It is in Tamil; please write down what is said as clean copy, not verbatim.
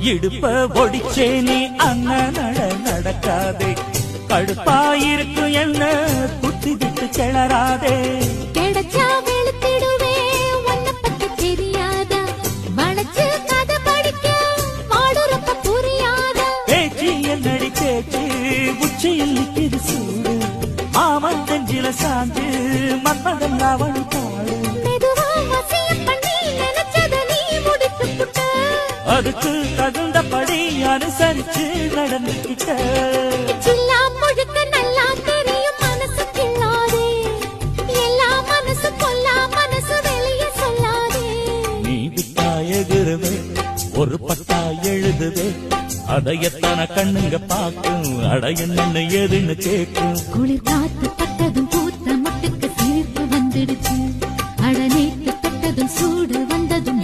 இடுப்ப ஒடிச்சே நீ அண்ண நடக்காதே கடுப்பாயிருக்கும் என்ன குத்தி விட்டு கிளறாதே கிடைச்சா வெளுத்திடுவே உன்னை பத்தி தெரியாதா வளைச்சு கதை படிக்க வாடுறப்ப புரியாதா பேச்சு என்னடி பேச்சு உச்சியில் நிற்கிது சூடு மாமன் நெஞ்சில சாஞ்சு மன்மதன் அவள் பாடு மெதுவா வசியம் பண்ணி நினைச்சத நீ முடித்து புட்ட அதுக்கு தகுந்தபடி அனுசரிச்சு நடந்துக்கிட்ட சில்லா முழுக்க நல்லா தெரியும் மனசு கிள்ளாதே எல்லா மனசு கொல்லா மனசு வெளிய சொல்லாதே நீ விட்டா எகுருவே ஒரு பட்டா எழுதுவே அதை எத்தனை கண்ணுங்க பார்க்கும் அட என்னன்னு ஏதுன்னு கேட்கும் குளிர் காத்து பட்டதும் பூத்த மொட்டுக்கு சிரிப்பு வந்துடுச்சு அட நேத்து தொட்டதும் சூடு வந்ததும்